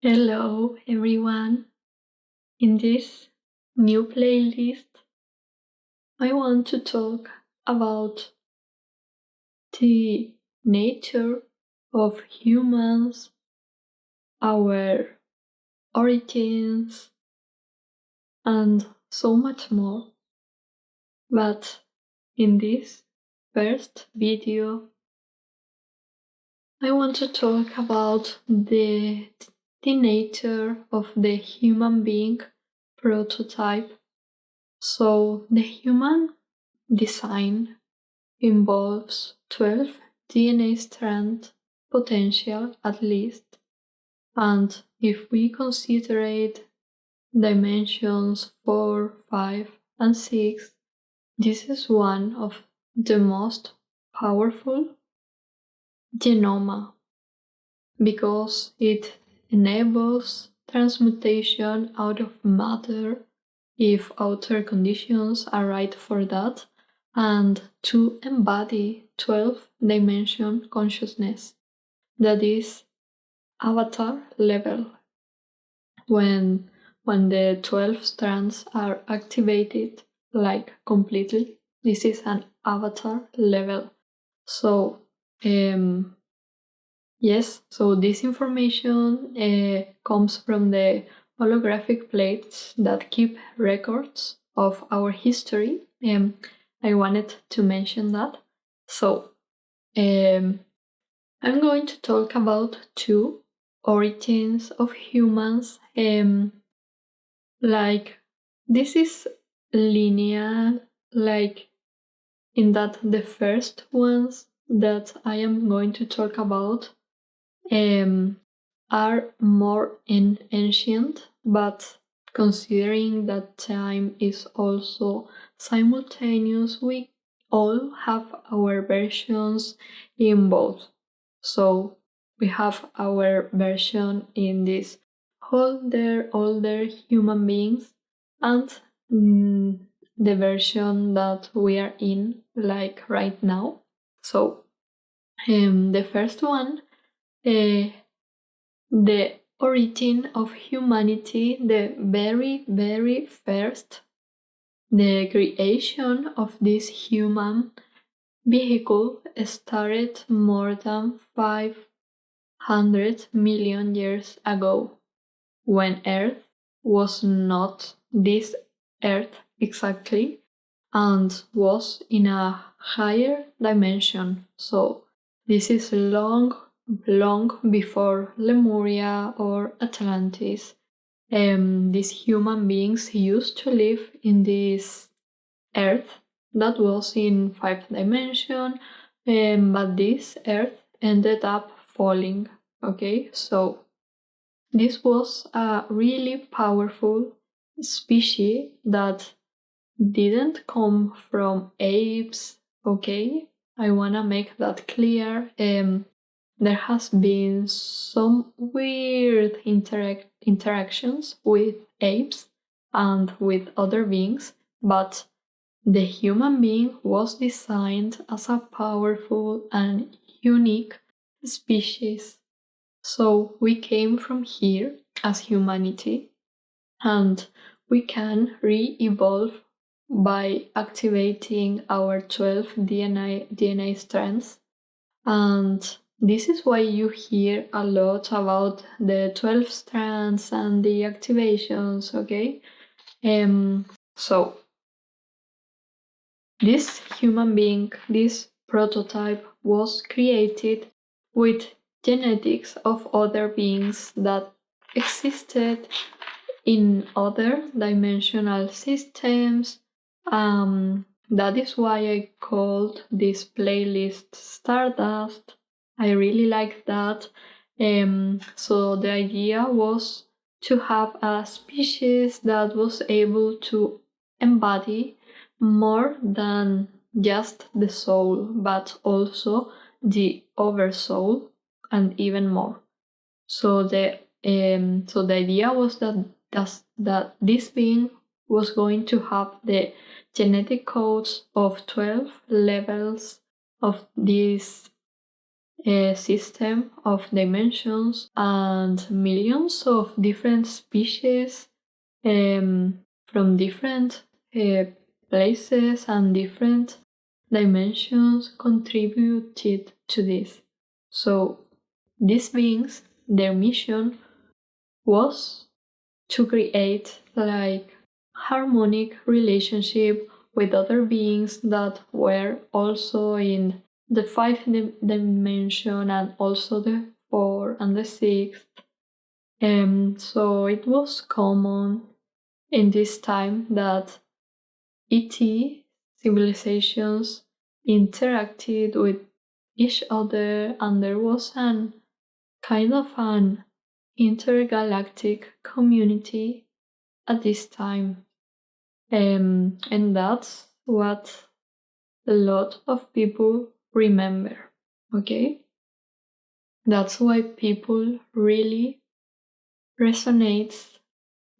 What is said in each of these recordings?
Hello everyone. In this new playlist, I want to talk about the nature of humans, our origins, and so much more. But in this first video, I want to talk about the nature of the human being prototype. So the human design involves 12 DNA strand potential at least, and if we consider dimensions 4, 5, and 6, this is one of the most powerful genoma because it enables transmutation out of matter if outer conditions are right for that, and to embody 12-dimension consciousness, that is avatar level. When the 12 strands are activated like completely, this is an avatar level. So yes, so this information comes from the holographic plates that keep records of our history. I wanted to mention that. So I'm going to talk about two origins of humans. Like this is linear, like in that the first ones that I am going to talk about are more ancient, but considering that time is also simultaneous, we all have our versions in both. So we have our version in these older human beings and the version that we are in like right now. So the first one, the origin of humanity, the very first, the creation of this human vehicle started more than 500 million years ago, when Earth was not this Earth exactly and was in a higher dimension. So this is long before Lemuria or Atlantis. These human beings used to live in this Earth that was in 5th dimension, but this Earth ended up falling. Okay, so this was a really powerful species that didn't come from apes. Okay, I wanna make that clear. There has been some weird interactions with apes and with other beings, but the human being was designed as a powerful and unique species. So we came from here as humanity, and we can re-evolve by activating our 12 DNA strands. And this is why you hear a lot about the 12 strands and the activations, okay? So this human being, this prototype, was created with genetics of other beings that existed in other dimensional systems. That is why I called this playlist Stardust. I really like that. So the idea was to have a species that was able to embody more than just the soul, but also the oversoul and even more. So the idea was that this being was going to have the genetic codes of 12 levels of this system of dimensions and millions of different species from different places and different dimensions contributed to this. So these beings, their mission was to create like harmonic relationship with other beings that were also in the fifth dimension and also the fourth and the sixth. So it was common in this time that ET civilizations interacted with each other, and there was an kind of an intergalactic community at this time. And that's what a lot of people remember, okay? That's why people really resonates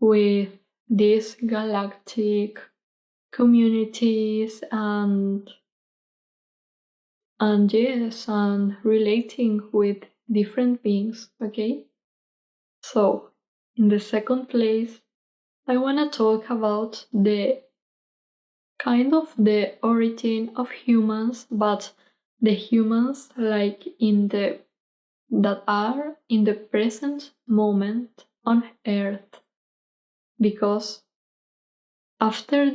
with these galactic communities and yes, and relating with different beings, okay? So, in the second place, I want to talk about the kind of the origin of humans, but the humans like in the that are in the present moment on Earth, because after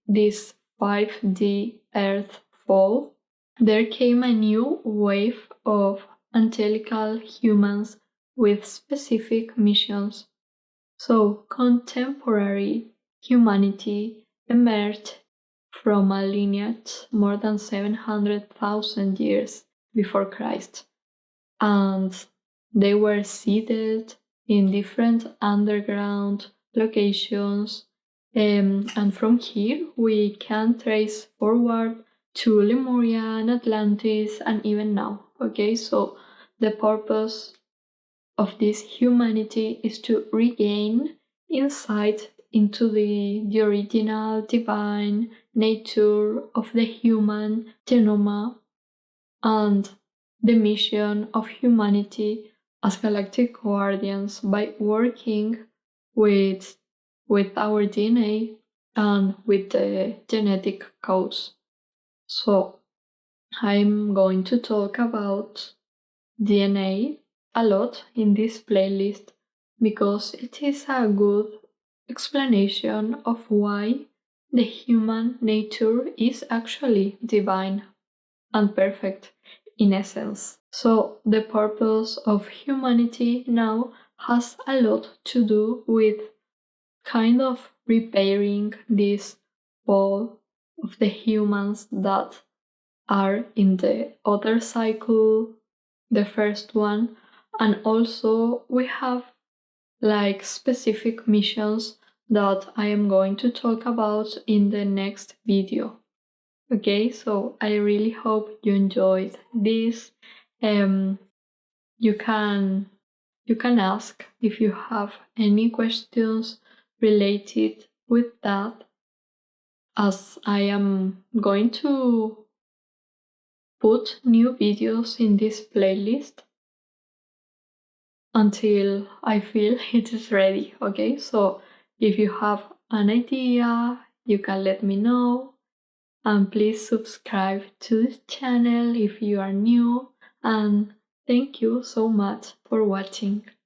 this 5D Earth fall, there came a new wave of angelical humans with specific missions. So contemporary humanity emerged from a lineage more than 700,000 years before Christ, and they were seated in different underground locations. And from here, we can trace forward to Lemuria and Atlantis, and even now. Okay, so the purpose of this humanity is to regain insight into the original divine nature of the human genome and the mission of humanity as galactic guardians by working with, with our DNA and with the genetic codes. So I'm going to talk about DNA a lot in this playlist because it is a good explanation of why the human nature is actually divine and perfect in essence. So the purpose of humanity now has a lot to do with kind of repairing this fall of the humans that are in the other cycle, the first one, and also we have like specific missions that I am going to talk about in the next video. Okay, so I really hope you enjoyed this. You can ask if you have any questions related with that, as I am going to put new videos in this playlist until I feel it is ready. Okay, so if you have an idea, you can let me know. And please subscribe to this channel if you are new, and thank you so much for watching.